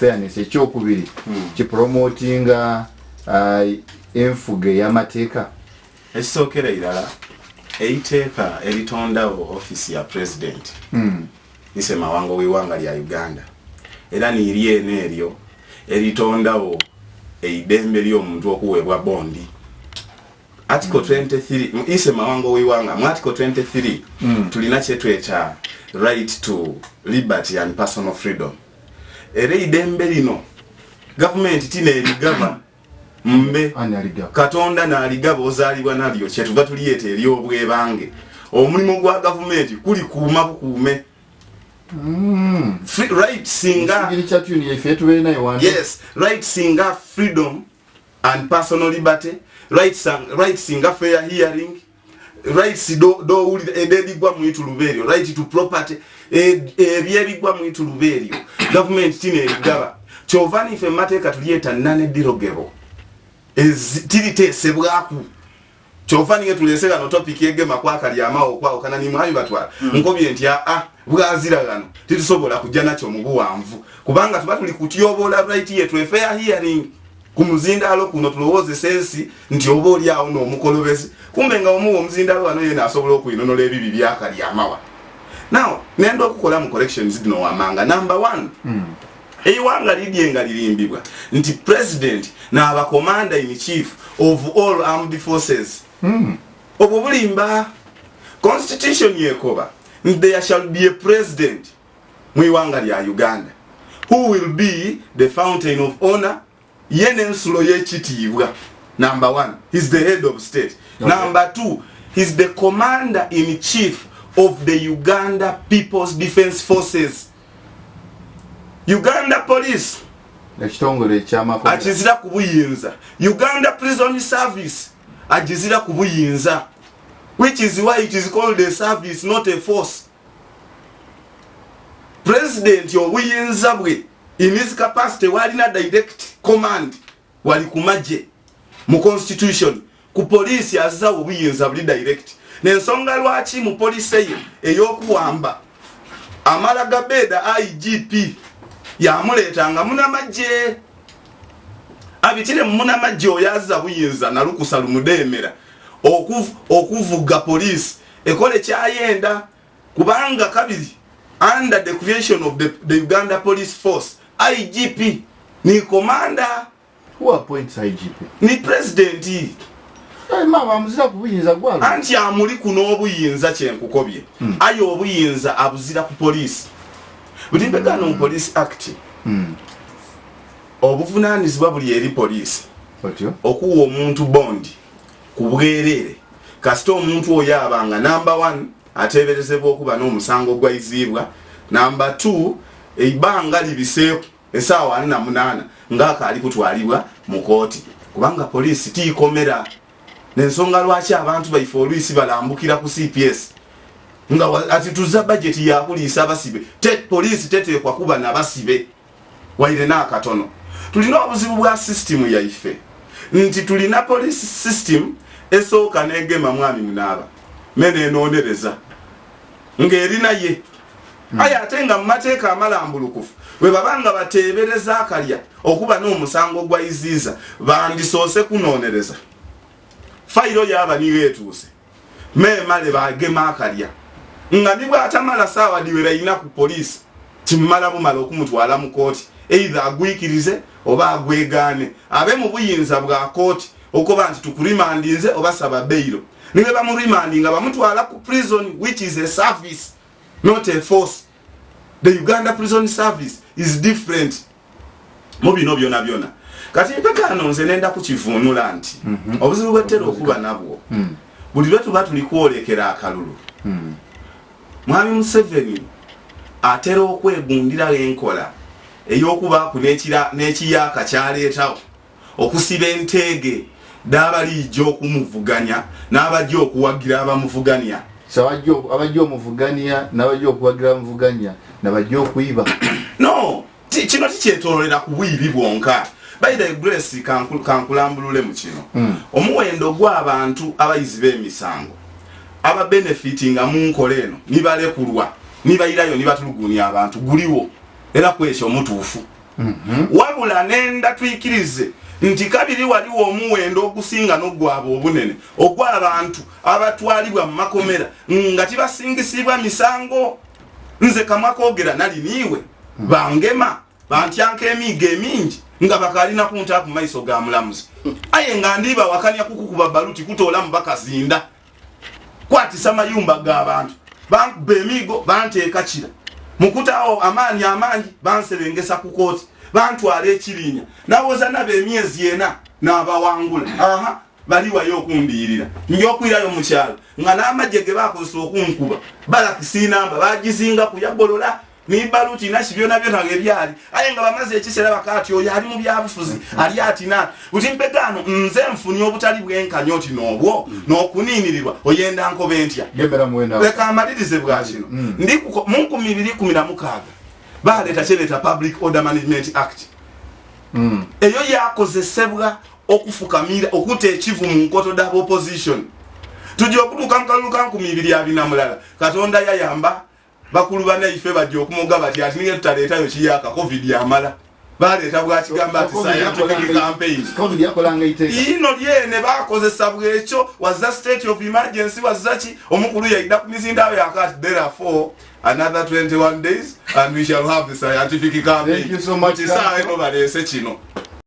fairness ekyokubiri kipromotinga enfuga y'amateeka. Ekisookera irala eiteeka eritondawo office ya president ise mawango w'iwanga lya Uganda era nirye neryo eritondawo eidembe ly'omuntu okuweebwa bondi. Article 23 ise mawango w'iwanga mu article 23 tulina kyetweta right to liberty and personal freedom. Era eidembe lino government tineerigaba mbe Katonda n'aligaba ozaalibwa nalyo kyetuva tuliyeta ery'obwebange. Omulimu gwa government kuli kuuma bukuume. Right singa yes, right singa freedom and personal liberty, right singa fair hearing, rights do uli edebigwa mu ituluberio, right to property ebyebigwa mu ituluberio. Government tineerigaba kyovani ife mateeka tuliyeta non-derogable tiliteesebwaku. Kyovani nge tulesera no topic yegema kwakali amawo kwao kana ni mwayi batwala nkobye nti bwazira gano titusobola kujja nakyo mu buwanvu kubanga tuba tuli kutyobola right yetu fair hearing ku muzindalo kuno tulowooze sensi nti oba oli awo n'omukolobezi kumbe nga omuwo omuzindalo wano yena asobola okuyinonola ebibi byakali amawa. Now nendo okukola mu corrections dino wamanga number 1 eiwanga lidyenga lirimbibwa nti president n'aba commander in chief of all armed forces. Obwo bulimba constitution yekoba there shall be a president mu iwanga lya Uganda who will be the fountain of honor yene nsulo y'ekitiibwa. Number 1 he's the head of state. Okay. Number 2 he's the commander in chief of the Uganda People's Defense Forces. Uganda Police ekitongole eky'amakono akizira kubuyinza. Uganda Prison Service akizira kubuyinza, which is why it is called a service not a force. President y'obuyinza bwe in his capacity walina direct command wali kumaje mu constitution ku police aza obuyinza buli direct. Nensonga lwaki mu police ye eyokuwamba Amala Gabeda IGP yamuletanga munamajje abitire munamajje oyaza buyinza nalukusa lumudemera okuvuga police ekole kyayenda kubanga kabiri under the creation of the Uganda Police Force IGP ni commander. Who appoints IGP? Ni president. Mama muzira kubuyinza gwalo anti amuli kuno obuyinza kyenkukobye ayo obuyinza abuzira ku police bulimbegano mu police act obuvunaanyizibwa buli eri police okuwa omuntu bondi ku bwerere kasita omuntu oyo abanga number 1 ateeberezebwa okuba n'omusango gwayizibwa, number 2 eibanga libiseeko esaawa 48 ng'akaali kutwalibwa mu kooti kubanga police tiikomera. Nensonga lwaki abantu baife oluisi balambukira ku CPS nga ati tuza budget ya kuliisa abasibe police teteekwa kuba n'abasibe waire n'akatono. Tulina obuzibu bwa system yaife nti tulina police system esooka n'egema mwami munaaba mene enoonereza ng'erina ye aye ate nga mu mateeka amalambulukufu bwe babanga bateebereza akalya okuba n'omusango gwayiziiza bandisoose kunoonereza fayiro yaba niwe etuuse memale bagema akalya nga nibwa atamala saawa diwe bayina ku police kimmala bumala okumutwala mu kooti either agwikirize oba agwegaane abe mu buyinza bwa kooti okuba nti tukurimandinze oba saba bailo niwe bamurimandinga bamutwala ku prison which is a service not a force. The Uganda Prison Service is different mu bino byona kati mpekano nze nenda kukivuunula nti obuzibu bwetera okuba nabwo buli lwe tuba tuli kwolekera akalulu Mwami Museveni atera okwegundira enkola ey'okubaku n'ekiyaka kyaleetawo okusiba enteege n'abaliijja okumuvuganya n'abajja okuwagira abamuvuganya abajja omuvuganya n'abajja okuwagira abamuvuganya n'abajja okuyiba. No kino tikyetololera ku bwibi bwonka. By the grace kankulambulule mu kino omuwendo gw'abantu abayizi b'emisango aba benefitinga mu nkola eno nibalekulwa nibayirayo nibatulugunya abantu guliwo era kwekyo omutuufu wabula nenda tuikirize nti kabiri waliwo omuwendo okusinga n'ogwabo obunene ogw'abantu abatwalibwa mu makomera nga tibasingisibwa misango. Nze Kamwakoogera naliniiwe bangema bantyanka emiiga emingi nga bakalina kunta ku maiso ga mulamuzi aye nga ndiba wakanya kukukuba baluti kutoola mu bakazinda kwatisa mayumba g'abantu bankuba emiigo banteeka kira mukutaawo amaanyi banserengesa ku kooti bantwala ekirinya nawoza nabo emyezi ena n'abawangula baliwayo okundiyirira njokwirayo mu kyalo nga n'amagye ge bakozesa okunkuba balakisinamba bagizinga kuyabolola nibaluti nasi byona byona gebyali aye nga bamaze ekiseera bakati oyo ali mu byabufuzi ali atina uti mpegano nze nfunye obutali bwenkanyo oti nobwo n'okuninirirwa oyenda nkobe ntya leka amalirize bwa kino ndi mu 2016 baleeta kyeleeta Public Order Management Act eyo yakozesebwa okufukamira okute ekivu mu nkoto da opposition tujja okutuuka mu kalulu ka 2024 Katonda yayamba bakulu bana ife bajja okumoga bati ati ninge tutaleetayo kiyaka covid yamala baleeta bwakigamba ati scientific campaign covid yakolanga iteeka ino lyene bakozesa bwekyo wazza state of emergency wazzachi omukulu yaida ku mizindawe yakati therefore another 21 days and we shall have the scientific campaign. Thank you so much. It's all over there, kino.